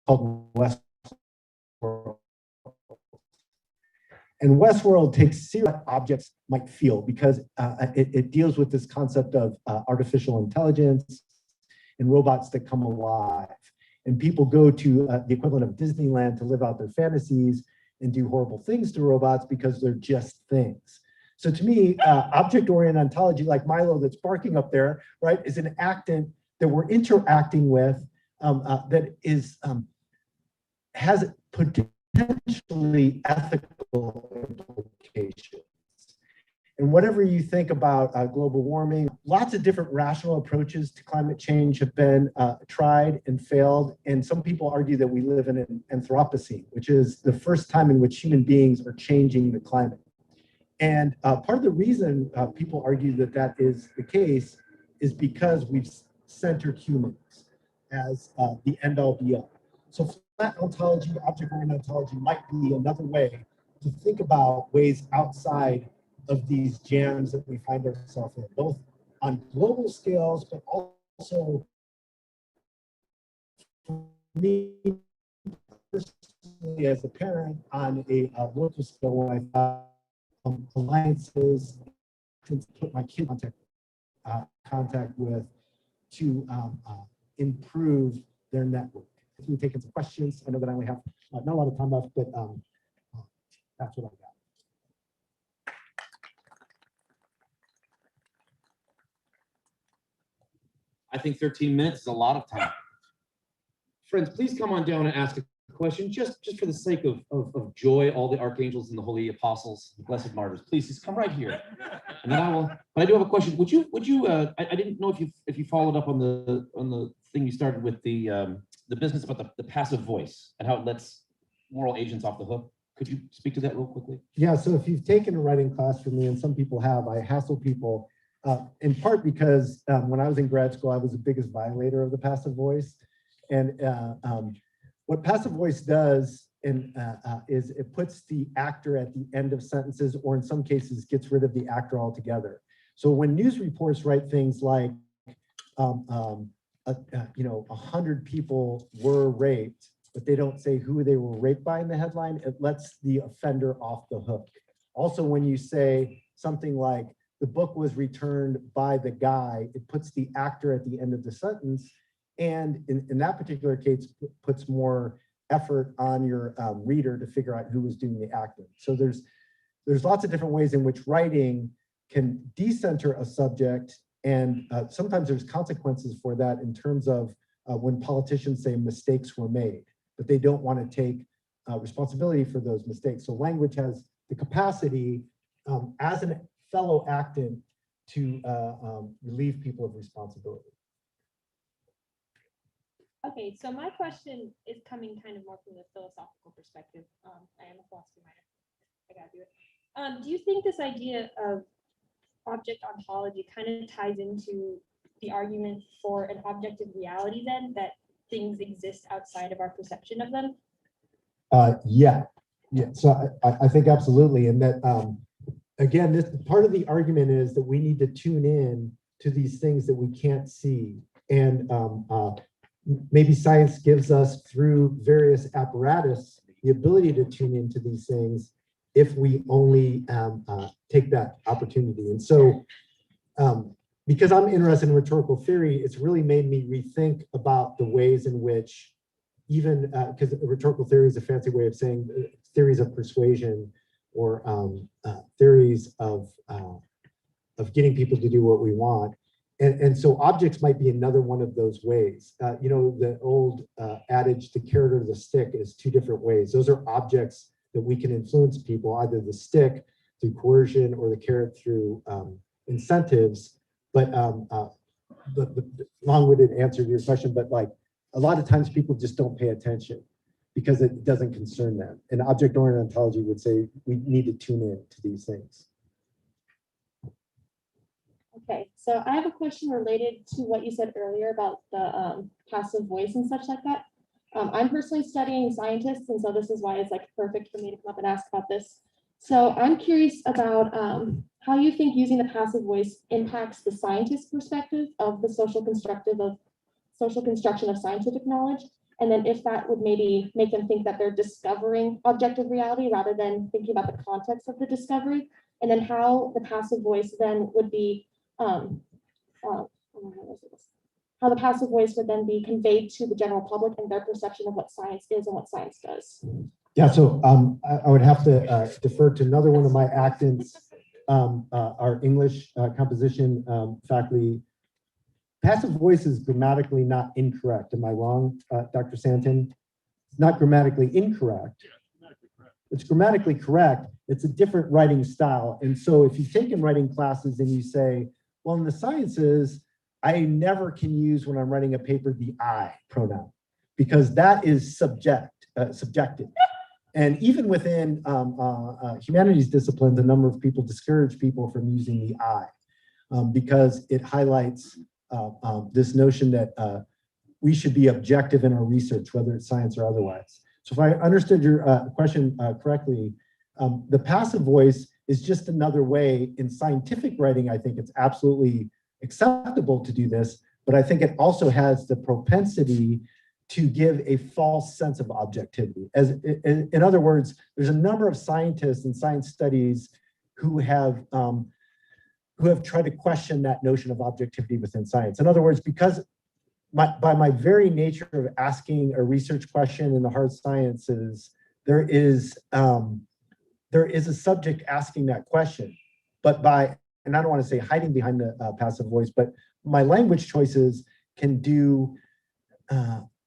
called Westworld. And Westworld takes serious what objects might feel because it deals with this concept of artificial intelligence and robots that come alive. And people go to the equivalent of Disneyland to live out their fantasies and do horrible things to robots because they're just things. So to me, object-oriented ontology, like Milo that's barking up there, right, is an actant that we're interacting with that is has potentially ethical implications. And whatever you think about global warming, lots of different rational approaches to climate change have been tried and failed. And some people argue that we live in an Anthropocene, which is the first time in which human beings are changing the climate. And part of the reason people argue that that is the case is because we've centered humans as the end all be all. So flat ontology, object-oriented ontology might be another way to think about ways outside of these jams that we find ourselves in, both on global scales, but also for me personally as a parent on a local scale when I alliances to put my kid in contact with to improve their network. We've taken some questions. I know that I only have not a lot of time left, but that's what I got. I think 13 minutes is a lot of time. Friends, please come on down and ask a question, just for the sake of joy, all the archangels and the holy apostles, the blessed martyrs. Please just come right here. And then I will, but I do have a question. Would you I didn't know if you followed up on the thing you started with the business about the passive voice and how it lets moral agents off the hook. Could you speak to that real quickly? Yeah, so if you've taken a writing class from me, and some people have, I hassle people in part because when I was in grad school, I was the biggest violator of the passive voice. And what passive voice does is it puts the actor at the end of sentences, or in some cases gets rid of the actor altogether. So when news reports write things like, 100 people were raped, but they don't say who they were raped by in the headline, it lets the offender off the hook. Also, when you say something like, the book was returned by the guy, it puts the actor at the end of the sentence. And in that particular case, puts more effort on your reader to figure out who was doing the acting. So there's lots of different ways in which writing can decenter a subject, and sometimes there's consequences for that in terms of when politicians say mistakes were made, but they don't want to take responsibility for those mistakes. So language has the capacity as a fellow actant to relieve people of responsibility. Okay, so my question is coming kind of more from the philosophical perspective. I am a philosophy minor. I gotta do it. Do you think this idea of object ontology kind of ties into the argument for an objective reality then, that things exist outside of our perception of them? Yeah. So I think absolutely. And that, again, this part of the argument is that we need to tune in to these things that we can't see. And maybe science gives us, through various apparatus, the ability to tune into these things if we only take that opportunity. And so because I'm interested in rhetorical theory, it's really made me rethink about the ways in which even, because rhetorical theory is a fancy way of saying theories of persuasion or theories of getting people to do what we want. And so objects might be another one of those ways. You know, the old adage, the carrot or the stick, is two different ways. Those are objects that we can influence people, either the stick through coercion or the carrot through incentives. But the long-winded answer to your question, but like a lot of times people just don't pay attention because it doesn't concern them. And object-oriented ontology would say we need to tune in to these things. Okay, so I have a question related to what you said earlier about the passive voice and such like that. I'm personally studying scientists, and so this is why it's like perfect for me to come up and ask about this. So I'm curious about how you think using the passive voice impacts the scientist perspective of the social construction of scientific knowledge, and then if that would maybe make them think that they're discovering objective reality rather than thinking about the context of the discovery, and then how the passive voice then would be how the passive voice would then be conveyed to the general public and their perception of what science is and what science does. Yeah, so I would have to defer to another one of my actants, our English composition faculty. Passive voice is grammatically not incorrect. Am I wrong, Dr. Santon? It's not grammatically incorrect. It's grammatically correct. It's a different writing style. And so if you've taken writing classes and you say, well, in the sciences, I never can use when I'm writing a paper the I pronoun, because that is subjective. And even within humanities disciplines, a number of people discourage people from using the I because it highlights this notion that we should be objective in our research, whether it's science or otherwise. So if I understood your question correctly, the passive voice is just another way in scientific writing. I think it's absolutely acceptable to do this, but I think it also has the propensity to give a false sense of objectivity. As in other words, there's a number of scientists and science studies who have tried to question that notion of objectivity within science. In other words, because by my very nature of asking a research question in the hard sciences, there is a subject asking that question, but and I don't want to say hiding behind the passive voice, but my language choices can do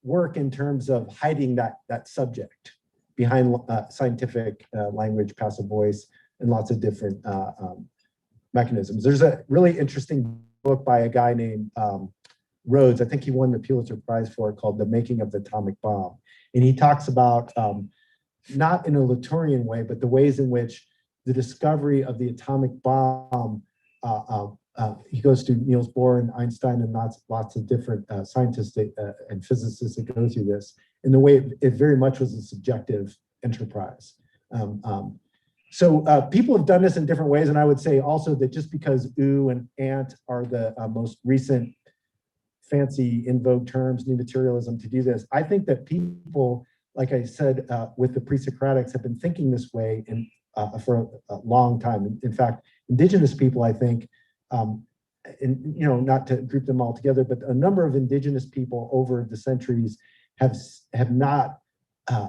work in terms of hiding that subject behind scientific language, passive voice, and lots of different mechanisms. There's a really interesting book by a guy named Rhodes. I think he won the Pulitzer Prize for it, called The Making of the Atomic Bomb. And he talks about, not in a Latourian way, but the ways in which the discovery of the atomic bomb, he goes to Niels Bohr and Einstein and lots of different scientists and physicists that go through this, in the way it very much was a subjective enterprise. So people have done this in different ways, and I would say also that just because ooh and ant are the most recent fancy in vogue terms, new materialism to do this, I think that people, like I said, with the pre-Socratics, have been thinking this way for a long time. In fact, indigenous people, I think, and not to group them all together, but a number of indigenous people over the centuries have not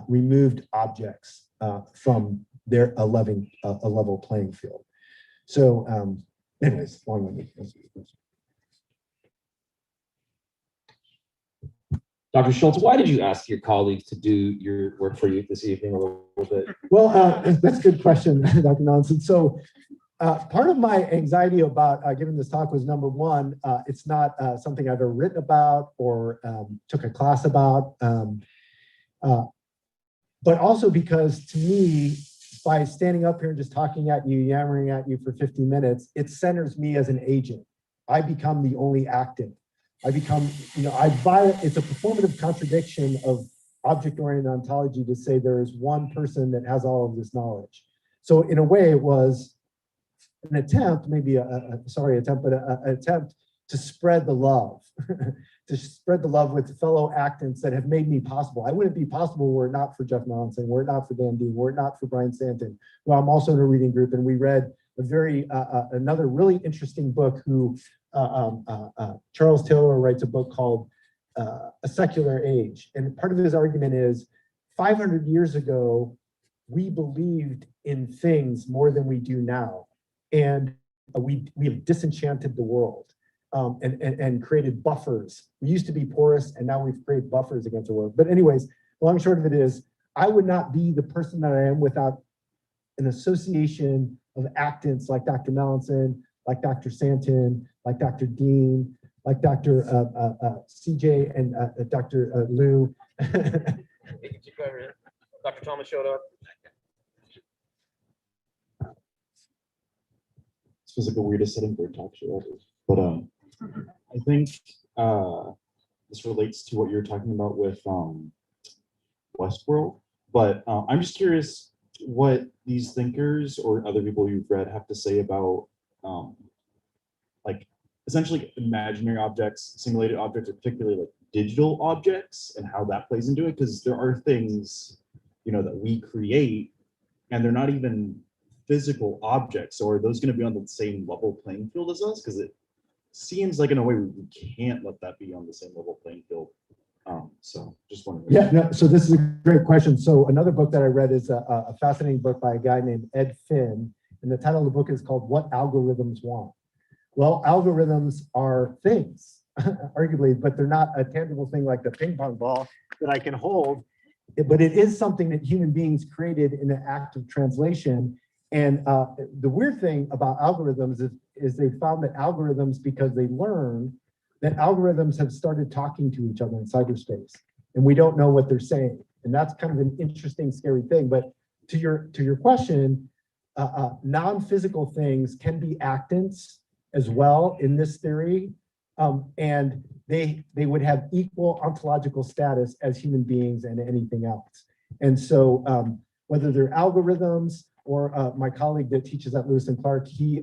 removed objects from their a level playing field. So, anyways, long-winded. Dr. Schultz, why did you ask your colleagues to do your work for you this evening a little bit? Well, that's a good question, Dr. Mallinson. So part of my anxiety about giving this talk was, number one, it's not something I've ever written about or took a class about, but also because, to me, by standing up here and just talking at you, yammering at you for 50 minutes, it centers me as an agent. I become the only active. I become, it's a performative contradiction of object-oriented ontology to say there is one person that has all of this knowledge. So in a way, it was an attempt, maybe an attempt to spread the love, to spread the love with fellow actants that have made me possible. I wouldn't be possible were it not for Jeff Mallinson, were it not for Dan Dean, were it not for Brian Stanton. Well, I'm also in a reading group, and we read very another really interesting book who Charles Taylor writes a book called A Secular Age. And part of his argument is 500 years ago, we believed in things more than we do now. And we have disenchanted the world and created buffers. We used to be porous and now we've created buffers against the world. But anyways, the long and short of it is, I would not be the person that I am without an association of actants like Dr. Mallinson, like Dr. Santin, like Dr. Dean, like Dr. CJ and Dr. Lou. Dr. Thomas showed up. This feels like the weirdest setting for a talk show ever. But I think this relates to what you're talking about with Westworld. But I'm just curious what these thinkers or other people you've read have to say about like essentially imaginary objects, simulated objects, or particularly like digital objects and how that plays into it. Because there are things, you know, that we create and they're not even physical objects. So are those going to be on the same level playing field as us? Because it seems like in a way we can't let that be on the same level playing field. So just wondering. Yeah, no, so this is a great question. So another book that I read is a fascinating book by a guy named Ed Finn. And the title of the book is called What Algorithms Want. Well, algorithms are things, arguably, but they're not a tangible thing like the ping pong ball that I can hold. But it is something that human beings created in the act of translation. And the weird thing about algorithms is they found that algorithms, because they learn, that algorithms have started talking to each other in cyberspace, and we don't know what they're saying. And that's kind of an interesting, scary thing. But to your question, non-physical things can be actants as well in this theory, and they would have equal ontological status as human beings and anything else. And so whether they're algorithms or my colleague that teaches at Lewis and Clark, he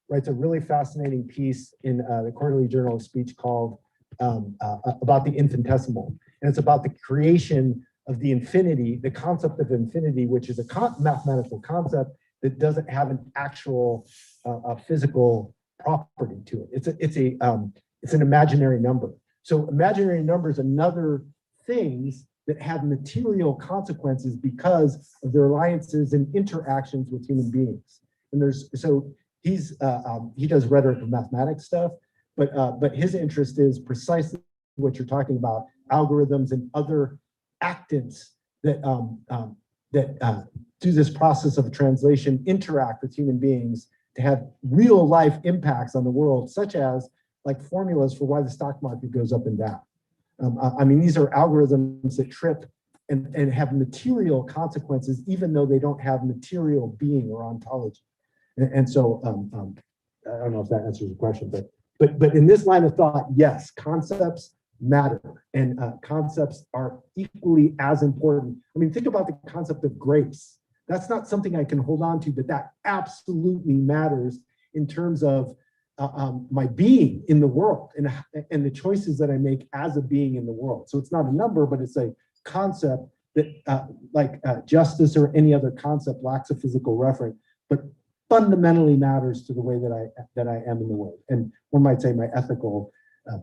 writes a really fascinating piece in the Quarterly Journal of Speech called about the infinitesimal. And it's about the creation of the infinity, the concept of infinity, which is a mathematical concept that doesn't have an actual physical property to it. It's an imaginary number. So imaginary numbers and other things that have material consequences because of their alliances and interactions with human beings. And he does rhetoric of mathematics stuff, but his interest is precisely what you're talking about, algorithms and other actants that do this process of translation, interact with human beings to have real life impacts on the world, such as like formulas for why the stock market goes up and down. I mean, these are algorithms that trip and have material consequences, even though they don't have material being or ontology. And so I don't know if that answers the question, but in this line of thought, yes, concepts matter, and concepts are equally as important. I mean, think about the concept of grace. That's not something I can hold on to, but that absolutely matters in terms of my being in the world and the choices that I make as a being in the world. So it's not a number, but it's a concept that like justice or any other concept lacks a physical reference, but fundamentally matters to the way that I am in the world. And one might say my ethical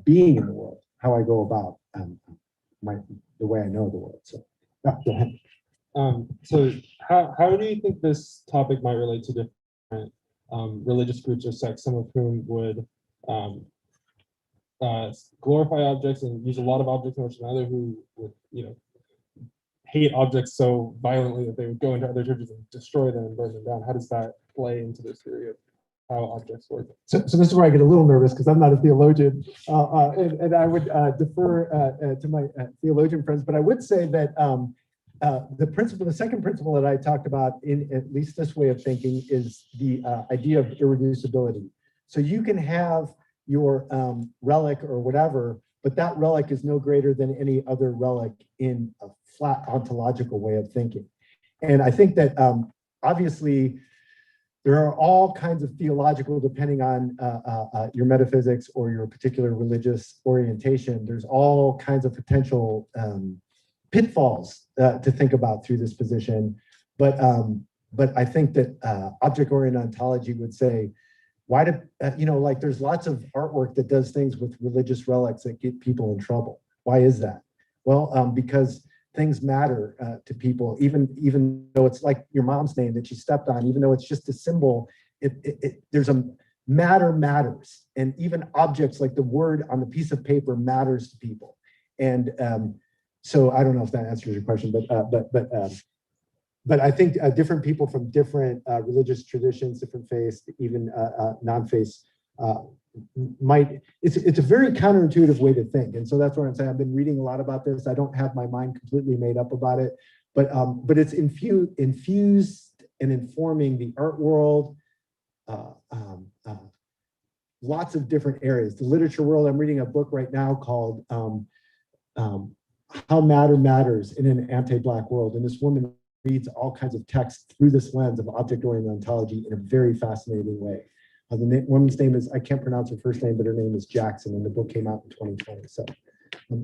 being in the world, how I go about the way I know the world. So go ahead. So how do you think this topic might relate to different religious groups or sects, some of whom would glorify objects and use a lot of objects, and other who would, hate objects so violently that they would go into other churches and destroy them and burn them down? How does that play into this theory of how objects work? So this is where I get a little nervous because I'm not a theologian, and I would defer to my theologian friends, but I would say that the second principle that I talked about in at least this way of thinking is the idea of irreducibility. So you can have your relic or whatever, but that relic is no greater than any other relic in a flat ontological way of thinking. And I think that obviously there are all kinds of theological, depending on your metaphysics or your particular religious orientation, there's all kinds of potential pitfalls to think about through this position. But but I think that object-oriented ontology would say, why do, like there's lots of artwork that does things with religious relics that get people in trouble. Why is that? Well, because things matter to people, even though it's like your mom's name that she stepped on, even though it's just a symbol, there's a matter matters. And even objects like the word on the piece of paper matters to people. And so I don't know if that answers your question, but I think different people from different religious traditions, different faiths, even non-faiths, it's a very counterintuitive way to think. And so that's what I'm saying. I've been reading a lot about this. I don't have my mind completely made up about it, but it's infused and informing the art world, lots of different areas. The literature world, I'm reading a book right now called How Matter Matters in an Anti-Black World. And this woman reads all kinds of text through this lens of object-oriented ontology in a very fascinating way. The woman's name is, I can't pronounce her first name, but her name is Jackson, and the book came out in 2020. So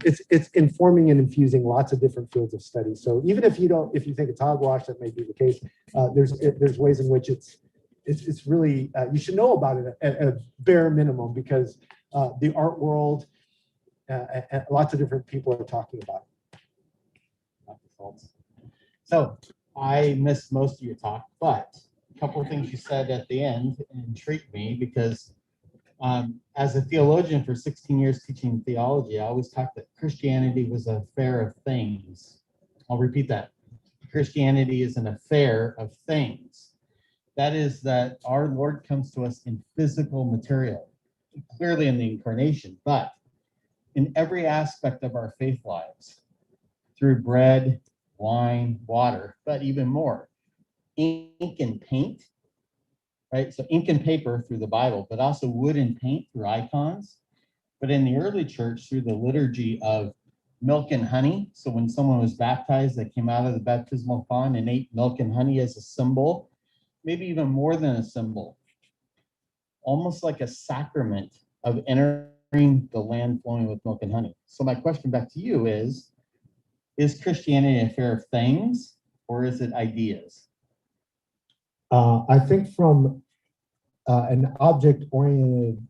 it's informing and infusing lots of different fields of study. So even if you think it's hogwash, that may be the case. There's ways in which it's really, you should know about it at a bare minimum, because the art world, and lots of different people are talking about it. So I missed most of your talk, but a couple of things you said at the end intrigued me, because as a theologian for 16 years teaching theology, I always talked that Christianity was an affair of things. I'll repeat that. Christianity is an affair of things. That is that our Lord comes to us in physical material, clearly in the incarnation, but in every aspect of our faith lives, through bread, wine, water, but even more, ink and paint, right? So ink and paper through the Bible, but also wood and paint through icons. But in the early church, through the liturgy of milk and honey. So when someone was baptized, they came out of the baptismal font and ate milk and honey as a symbol, maybe even more than a symbol, almost like a sacrament of entering the land flowing with milk and honey. So my question back to you is Christianity an affair of things, or is it ideas? I think from an object-oriented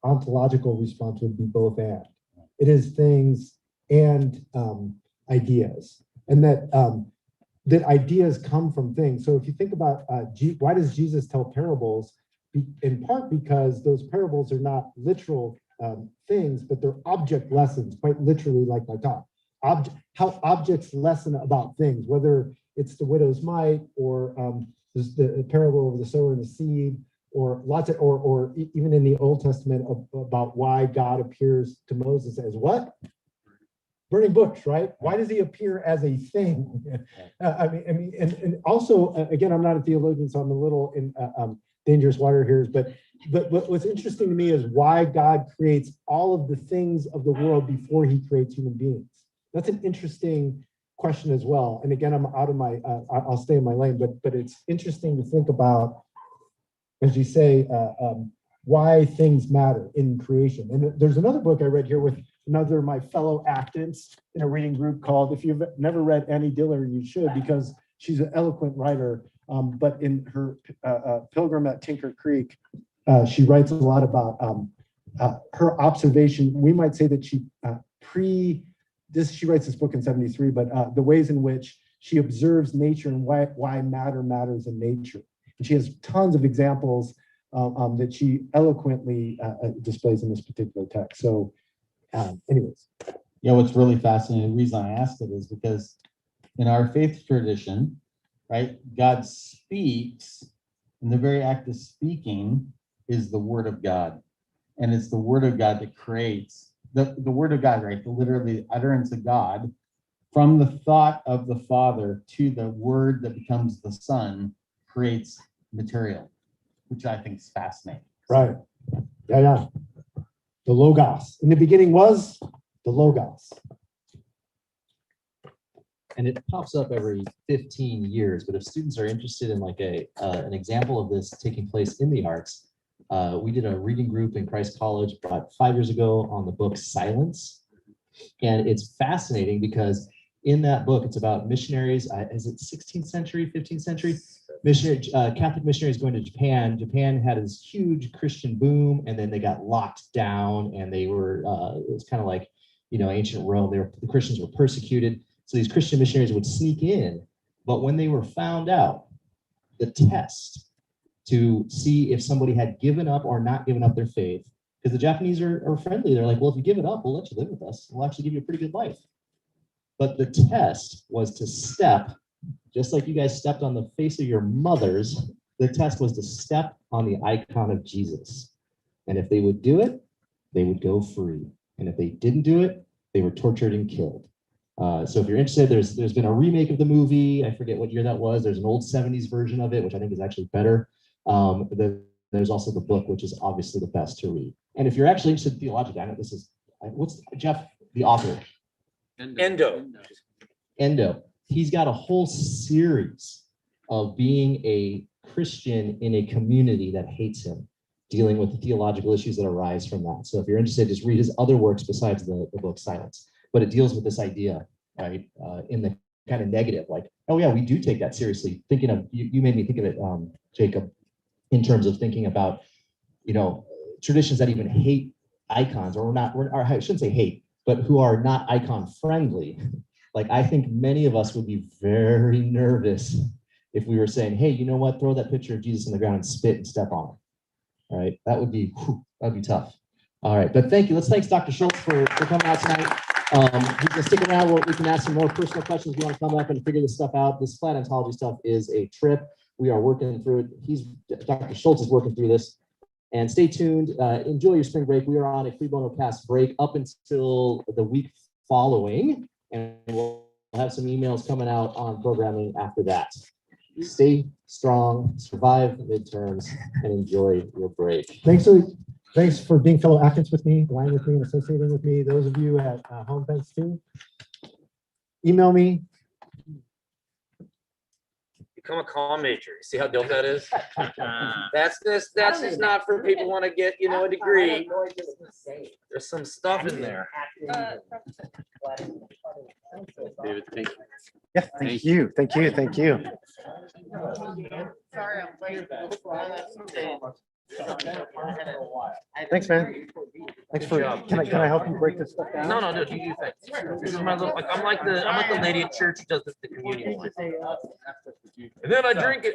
ontological response would be both and. It is things and ideas, and that ideas come from things. So if you think about why does Jesus tell parables? In part because those parables are not literal things, but they're object lessons, quite literally, like my talk. How objects lesson about things, whether it's the widow's mite or the parable of the sower and the seed, or or even in the Old Testament about why God appears to Moses as what? Burning bush, right? Why does he appear as a thing? And also, again, I'm not a theologian, so I'm a little in dangerous water here. But what's interesting to me is why God creates all of the things of the world before he creates human beings. That's an interesting question as well. And again, I'm out of my, I'll stay in my lane, but it's interesting to think about, as you say, why things matter in creation. And there's another book I read here with another of my fellow actants in a reading group called, if you've never read Annie Diller, you should, because she's an eloquent writer. But in her Pilgrim at Tinker Creek, she writes a lot about her observation. We might say that she she writes this book in 73, but the ways in which she observes nature and why matter matters in nature. And she has tons of examples that she eloquently displays in this particular text. So anyways. Yeah, what's really fascinating, the reason I asked it is because in our faith tradition, right, God speaks, and the very act of speaking is the word of God. And it's the word of God that creates, the word of God, right, literally utterance of God, from the thought of the Father to the word that becomes the Son, creates material, which I think is fascinating. Right. Yeah. The Logos. In the beginning was the Logos. And it pops up every 15 years. But if students are interested in like an example of this taking place in the arts, we did a reading group in Christ College about 5 years ago on the book Silence. And it's fascinating because in that book, it's about missionaries. Is it 16th century, 15th century? Catholic missionaries going to Japan. Japan had this huge Christian boom, and then they got locked down, and they were, it was kind of like, ancient Rome. The Christians were persecuted. So these Christian missionaries would sneak in, but when they were found out, the test to see if somebody had given up or not given up their faith, because the Japanese are friendly. They're like, well, if you give it up, we'll let you live with us. We'll actually give you a pretty good life. But the test was to step, just like you guys stepped on the face of your mothers, the test was to step on the icon of Jesus. And if they would do it, they would go free. And if they didn't do it, they were tortured and killed. So if you're interested, there's been a remake of the movie. I forget what year that was. There's an old 70s version of it, which I think is actually better. There's also the book, which is obviously the best to read. And if you're actually interested theologically, I know this is, what's Jeff, the author? Endo. He's got a whole series of being a Christian in a community that hates him, dealing with the theological issues that arise from that. So if you're interested, just read his other works besides the book Silence. But it deals with this idea, right, in the kind of negative, like, oh yeah, we do take that seriously. Thinking of, you made me think of it, Jacob, in terms of thinking about, traditions that even hate icons, or I shouldn't say hate, but who are not icon friendly. Like, I think many of us would be very nervous if we were saying, hey, you know what, throw that picture of Jesus on the ground and spit and step on it. All right, that would be tough. All right, but thank you. Let's thank Dr. Schultz for coming out tonight. You can stick around. We can ask some more personal questions. If you want to come up and figure this stuff out. This flat ontology stuff is a trip. We are working through it. Dr. Schultz is working through this. And stay tuned. Enjoy your spring break. We are on a free Bono cast break up until the week following, and we'll have some emails coming out on programming after that. Stay strong, survive midterms, and enjoy your break. Thanks for being fellow applicants with me, aligned with me, and associating with me. Those of you at home, thanks too. Email me. Become a comm major. See how dope that is? That's just not for people who want to get, a degree. There's some stuff in there. David, thank you. Yeah, thank you. Sorry, I'm late. Thanks, man. Thanks for. Can I help you break this stuff down? No, do you think? This is my little, I'm like the lady at church who does the communion wine. And then I drink it.